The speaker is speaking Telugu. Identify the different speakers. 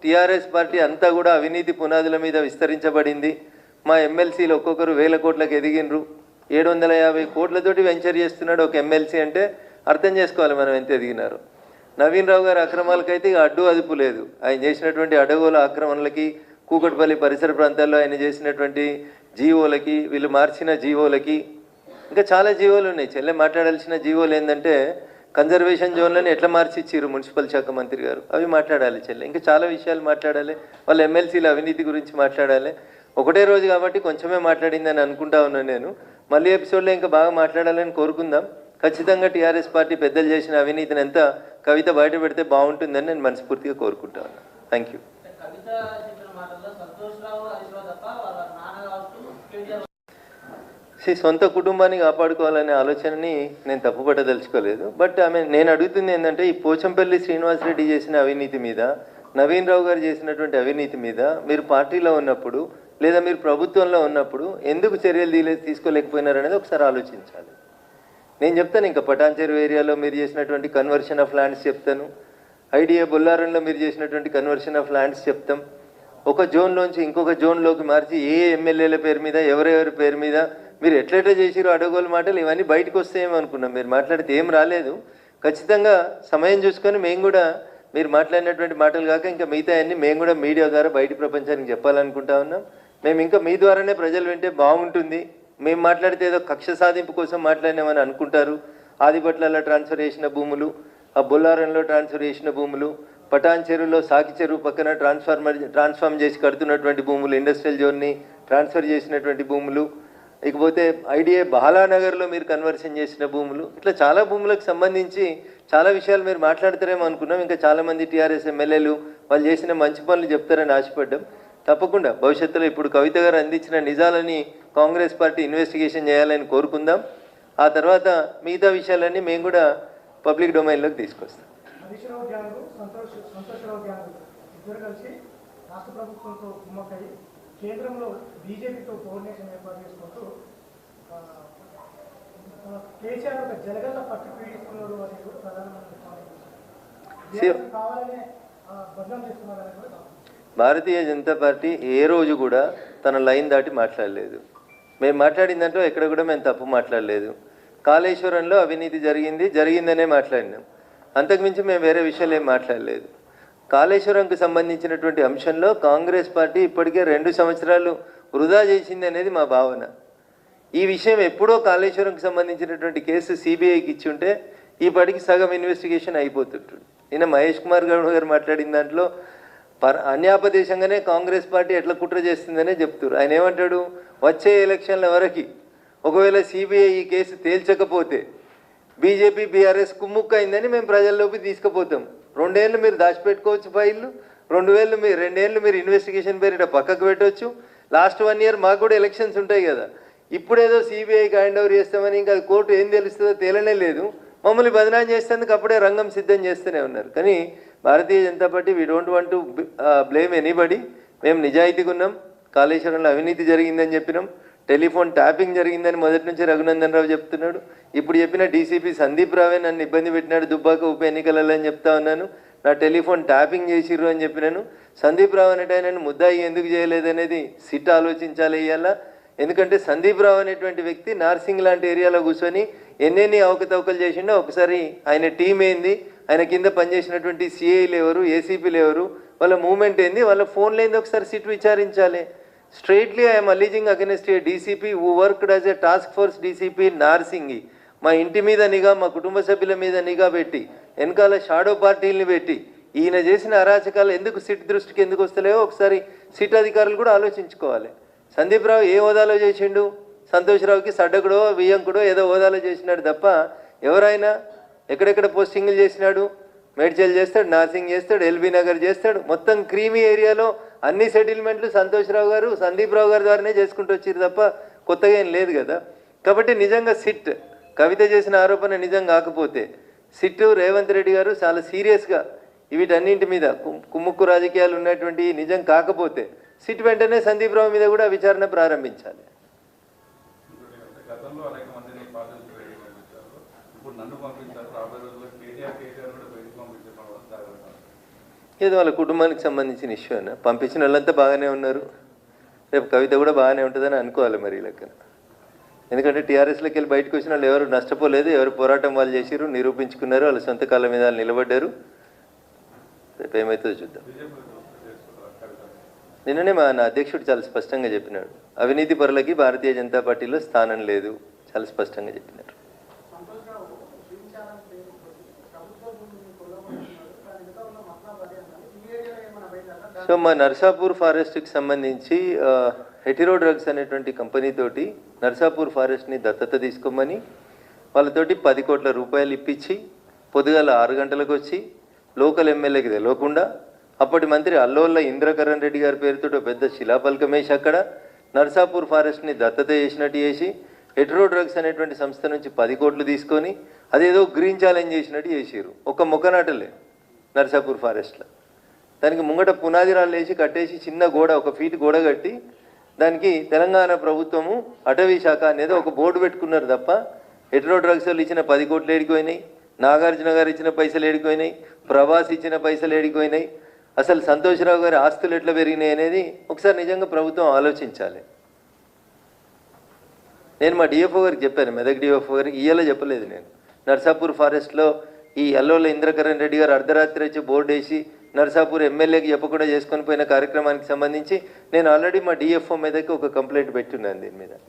Speaker 1: టీఆర్ఎస్ పార్టీ అంతా కూడా అవినీతి పునాదుల మీద విస్తరించబడింది. మా ఎమ్మెల్సీలు ఒక్కొక్కరు 1000 కోట్లకు ఎదిగినరు. 750 కోట్లతోటి వెంచర్ చేస్తున్నాడు ఒక ఎమ్మెల్సీ అంటే అర్థం చేసుకోవాలి మనం ఎంత ఎదిగినారు. నవీన్ రావు గారి అక్రమాలకైతే ఇక అడ్డు అదుపు లేదు. ఆయన చేసినటువంటి అడవుల ఆక్రమణలకి, కూకట్పల్లి పరిసర ప్రాంతాల్లో ఆయన చేసినటువంటి జీవోలకి, వీళ్ళు మార్చిన జీవోలకి, ఇంకా చాలా జీవోలు ఉన్నాయి. చెల్లె మాట్లాడాల్సిన జీవోలు ఏంటంటే కన్జర్వేషన్ జోన్లను ఎట్లా మార్చిచ్చారు మున్సిపల్ శాఖ మంత్రి గారు, అవి మాట్లాడాలి చెల్లె. ఇంకా చాలా విషయాలు మాట్లాడాలి. వాళ్ళ ఎమ్మెల్సీల అవినీతి గురించి మాట్లాడాలి. ఒకటే రోజు కాబట్టి కొంచెమే మాట్లాడిందని అనుకుంటా ఉన్నాను నేను. మళ్ళీ ఎపిసోడ్లో ఇంకా బాగా మాట్లాడాలని కోరుకుందాం. ఖచ్చితంగా టీఆర్ఎస్ పార్టీ పెద్దలు చేసిన అవినీతిని ఎంత కవిత బయట పెడితే బాగుంటుందని నేను మనస్ఫూర్తిగా కోరుకుంటా ఉన్నాను. Thank you. సొంత కుటుంబాన్ని కాపాడుకోవాలనే ఆలోచనని నేను తప్పుపట్టదలుచుకోలేదు. బట్ నేను అడుగుతుంది ఏంటంటే ఈ పోచంపల్లి శ్రీనివాసరెడ్డి చేసిన అవినీతి మీద, నవీన్ రావు గారు చేసినటువంటి అవినీతి మీద మీరు పార్టీలో ఉన్నప్పుడు లేదా మీరు ప్రభుత్వంలో ఉన్నప్పుడు ఎందుకు చర్యలు తీసుకోలేకపోయినారనేది ఒకసారి ఆలోచించాలి. నేను చెప్తాను, ఇంకా పటాన్చెరు ఏరియాలో మీరు చేసినటువంటి కన్వర్షన్ ఆఫ్ ల్యాండ్స్ చెప్తాను, ఐడియా బొల్లారంలో మీరు చేసినటువంటి కన్వర్షన్ ఆఫ్ ల్యాండ్స్ చెప్తాం. ఒక జోన్లోంచి ఇంకొక జోన్లోకి మార్చి ఏ ఎమ్మెల్యేల పేరు మీద, ఎవరెవరి పేరు మీద మీరు ఎట్లెట్లా చేసిరో అడగోలు మాటలు ఇవన్నీ బయటకు వస్తాయేమో అనుకున్నాం. మీరు మాట్లాడితే ఏం రాలేదు. ఖచ్చితంగా సమయం చూసుకొని మేము కూడా మీరు మాట్లాడినటువంటి మాటలు కాక ఇంకా మిగతా అన్నీ మేము కూడా మీడియా ద్వారా బయట ప్రపంచానికి చెప్పాలనుకుంటా ఉన్నాం. మేము ఇంకా మీ ద్వారానే ప్రజలు వింటే బాగుంటుంది. మేము మాట్లాడితే ఏదో కక్ష సాధింపు కోసం మాట్లాడినామని అనుకుంటారు. ఆదిపట్లలో ట్రాన్స్ఫర్ చేసిన భూములు, ఆ బొల్లారంలో ట్రాన్స్ఫర్ చేసిన భూములు, పటాన్ చెరువులో సాకి చెరువు పక్కన ట్రాన్స్ఫార్మ్ చేసి కడుతున్నటువంటి భూములు, ఇండస్ట్రియల్ జోన్ని ట్రాన్స్ఫర్ చేసినటువంటి భూములు, ఇకపోతే ఐడిఏ బాలానగర్లో మీరు కన్వర్షన్ చేసిన భూములు, ఇట్లా చాలా భూములకు సంబంధించి చాలా విషయాలు మీరు మాట్లాడతారేమో అనుకున్నాం. ఇంకా చాలామంది టీఆర్ఎస్ ఎమ్మెల్యేలు వాళ్ళు చేసిన మంచి పనులు చెప్తారని ఆశపడ్డాం. తప్పకుండా భవిష్యత్తులో ఇప్పుడు కవిత గారు అందించిన నిజాలని కాంగ్రెస్ పార్టీ ఇన్వెస్టిగేషన్ చేయాలని కోరుకుందాం. ఆ తర్వాత మిగతా విషయాలన్నీ మేము కూడా పబ్లిక్ డొమైన్లోకి తీసుకొస్తాం.
Speaker 2: కేంద్రంలో బీజేపీతో కోఆర్డినేషన్ ఏర్పాటు చేసుకుంటూ కేసీఆర్ ఒక జలగల్ల పట్టు పీడిస్తున్నాడు అని కూడా ప్రధానమంత్రి కావాలనే బదనాం చేస్తున్నారని కూడా.
Speaker 1: భారతీయ జనతా పార్టీ ఏ రోజు కూడా తన లైన్ దాటి మాట్లాడలేదు. మేము మాట్లాడిందంటూ ఎక్కడ కూడా మేము తప్పు మాట్లాడలేదు. కాళేశ్వరంలో అవినీతి జరిగిందనే మాట్లాడినాం. అంతకుమించి మేము వేరే విషయాలు ఏం మాట్లాడలేదు. కాళేశ్వరంకు సంబంధించినటువంటి అంశంలో కాంగ్రెస్ పార్టీ ఇప్పటికే 2 సంవత్సరాలు వృధా చేసింది అనేది మా భావన. ఈ విషయం ఎప్పుడో కాళేశ్వరంకు సంబంధించినటువంటి కేసు సిబిఐకి ఇచ్చి ఉంటే ఈ పాటికి సగం ఇన్వెస్టిగేషన్ అయిపోతుంటుంది. నిన్న మహేష్ కుమార్ గౌడ్ గారు మాట్లాడిన దాంట్లో అన్యాపదేశంగానే కాంగ్రెస్ పార్టీ ఎట్లా కుట్ర చేస్తుందనే చెప్తారు. ఆయన ఏమంటాడు, వచ్చే ఎలక్షన్ల వరకు ఒకవేళ సిబిఐ ఈ కేసు తేల్చకపోతే బీజేపీ బీఆర్ఎస్ కుమ్ముక్క అయిందని మేము ప్రజల్లోకి తీసుకుపోతాం. 2 ఏళ్ళు మీరు దాచిపెట్టుకోవచ్చు ఫైళ్ళు, 2 ఏళ్ళు మీరు ఇన్వెస్టిగేషన్ పేరిట పక్కకు పెట్టవచ్చు. లాస్ట్ 1 ఇయర్ మాకు కూడా ఎలక్షన్స్ ఉంటాయి కదా. ఇప్పుడేదో సిబిఐకి హ్యాండ్ ఓవర్ చేస్తామని ఇంకా అది కోర్టు ఏం తెలుస్తుందో తేలనే లేదు. మమ్మల్ని బదనాం చేసేందుకు అప్పుడే రంగం సిద్ధం చేస్తూనే ఉన్నారు. కానీ Bharatiya Janata Party we don't want to blame anybody. మేము నిజాయితీగా ఉన్నాం. కాళేశ్వరంలో అవినీతి జరిగిందని చెప్పినాం. టెలిఫోన్ ట్యాపింగ్ జరిగిందని మొదటి నుంచి రఘునందన్ రావు చెప్తున్నాడు. ఇప్పుడు చెప్పిన డీసీపీ సందీప్ రావే నన్ను ఇబ్బంది పెట్టినాడు దుబ్బాక ఉప ఎన్నికలలో అని చెప్తా ఉన్నాను. నా టెలిఫోన్ ట్యాపింగ్ చేసిర్రు అని చెప్పినాను. సందీప్ రావు అనేట ఆయనను ముద్దాయి ఎందుకు చేయలేదనేది సిట్ ఆలోచించాలి ఇవాళ. ఎందుకంటే సందీప్ రావు అనేటువంటి వ్యక్తి నార్సింగ్ లాంటి ఏరియాలో కూర్చొని ఎన్నెన్ని అవకతవకలు చేసిండో ఒకసారి ఆయన టీం ఏంది, ఆయన కింద పనిచేసినటువంటి సిఐలు ఎవరు, ఏసీపీలు ఎవరు, వాళ్ళ మూవ్మెంట్ ఏంది, వాళ్ళ ఫోన్లు ఏంది ఒకసారి సిట్ విచారించాలి. Straightly I'm alleging against a DCP who worked as a task force DCP Narsingi. మా ఇంటి మీద నిఘా, మా కుటుంబ సభ్యుల మీద నిఘా పెట్టి, వెనకాల షాడో పార్టీలని పెట్టి ఈయన చేసిన అరాచకాలు ఎందుకు సిట్ దృష్టికి ఎందుకు వస్తలేవో ఒకసారి సిట్ అధికారులు కూడా ఆలోచించుకోవాలి. సందీప్ రావు ఏ హోదాలో చేసిండు, సంతోష్ రావుకి సడ్డకుడో వియ్యంకుడో ఏదో హోదాలో చేసినాడు తప్ప ఎవరైనా ఎక్కడెక్కడ పోస్టింగ్లు చేసినాడు. మేడ్చల్ చేస్తాడు, నార్సింగ్ చేస్తాడు, ఎల్బీ నగర్ చేస్తాడు. మొత్తం క్రీమీ ఏరియాలో అన్ని సెటిల్మెంట్లు సంతోష్ రావు గారు, సందీప్ రావు గారి ద్వారానే చేసుకుంటూ వచ్చారు తప్ప కొత్తగా ఏం లేదు కదా. కాబట్టి నిజంగా సిట్ కవిత చేసిన ఆరోపణ నిజం కాకపోతే సిట్ రేవంత్ రెడ్డి గారు చాలా సీరియస్గా వీటన్నింటి మీద కుమ్ముక్కు రాజకీయాలు ఉన్నటువంటి నిజం కాకపోతే సిట్ వెంటనే సందీప్ రావు మీద కూడా విచారణ ప్రారంభించాలి. ఏదో వాళ్ళ కుటుంబానికి సంబంధించిన ఇష్యూ అయినా పంపించిన వాళ్ళంతా బాగానే ఉన్నారు, రేపు కవిత కూడా బాగానే ఉంటుందని అనుకోవాలి మరి ఈ లెక్కన. ఎందుకంటే టీఆర్ఎస్లోకి వెళ్ళి బయటకు వచ్చిన వాళ్ళు ఎవరు నష్టపోలేదు, ఎవరు పోరాటం వాళ్ళు చేసిరు, నిరూపించుకున్నారు, వాళ్ళ సొంత కాళ్ళ మీద వాళ్ళు నిలబడ్డారు. రేపు ఏమవుతుందో చూద్దాం. నిన్ననే నా అధ్యక్షుడు చాలా స్పష్టంగా చెప్పినాడు, అవినీతి పరులకి భారతీయ జనతా పార్టీలో స్థానం లేదు, చాలా స్పష్టంగా చెప్పినారు. సో మా నర్సాపూర్ ఫారెస్ట్కి సంబంధించి హెటిరో డ్రగ్స్ అనేటువంటి కంపెనీ తోటి నర్సాపూర్ ఫారెస్ట్ని దత్తత తీసుకోమని వాళ్ళతోటి 10 కోట్ల రూపాయలు ఇప్పించి పొద్దుగాల 6 గంటలకు వచ్చి లోకల్ ఎమ్మెల్యేకి తెలియకుండా అప్పటి మంత్రి అల్లోళ్ళ ఇంద్రకరణ్ రెడ్డి గారి పేరుతో పెద్ద శిలాపలకం వేసి అక్కడ నర్సాపూర్ ఫారెస్ట్ని దత్తత చేసినట్టు చేసి హెటిరో డ్రగ్స్ అనేటువంటి సంస్థ నుంచి 10 కోట్లు తీసుకొని అదేదో గ్రీన్ ఛాలెంజ్ చేసినట్టు చేసిరు. ఒక మొక్కనాటలే నర్సాపూర్ ఫారెస్ట్లో. దానికి ముంగట పునాది రాళ్ళు వేసి కట్టేసి చిన్న గోడ, 1 ఫీట్ గోడ కట్టి దానికి తెలంగాణ ప్రభుత్వము అటవీ శాఖ అనేది ఒక బోర్డు పెట్టుకున్నారు తప్ప హెటిరో డ్రగ్స్ వాళ్ళు ఇచ్చిన 10 కోట్లు ఏడిపోయినాయి, నాగార్జున గారు ఇచ్చిన పైసలు ఏడిపోయినాయి, ప్రభాస్ ఇచ్చిన పైసలు ఏడిపోయినాయి, అసలు సంతోష్రావు గారి ఆస్తులు ఎట్లా పెరిగినాయి అనేది ఒకసారి నిజంగా ప్రభుత్వం ఆలోచించాలి. నేను మా డిఎఫ్ఓ గారికి చెప్పాను, మెదక్ డిఎఫ్ఓ గారికి, ఇయ్యాలో చెప్పలేదు నేను. నర్సాపూర్ ఫారెస్ట్లో ఈ అల్లోల ఇంద్రకరణ్ రెడ్డి గారు అర్ధరాత్రి వచ్చి బోర్డు వేసి నర్సాపూర్ ఎమ్మెల్యేకి చెప్పకుండా చేసుకొని పోయిన కార్యక్రమానికి సంబంధించి నేను ఆల్రెడీ మా డిఎఫ్ఓ మీదకి ఒక కంప్లైంట్ పెట్టున్నాను దీని మీద.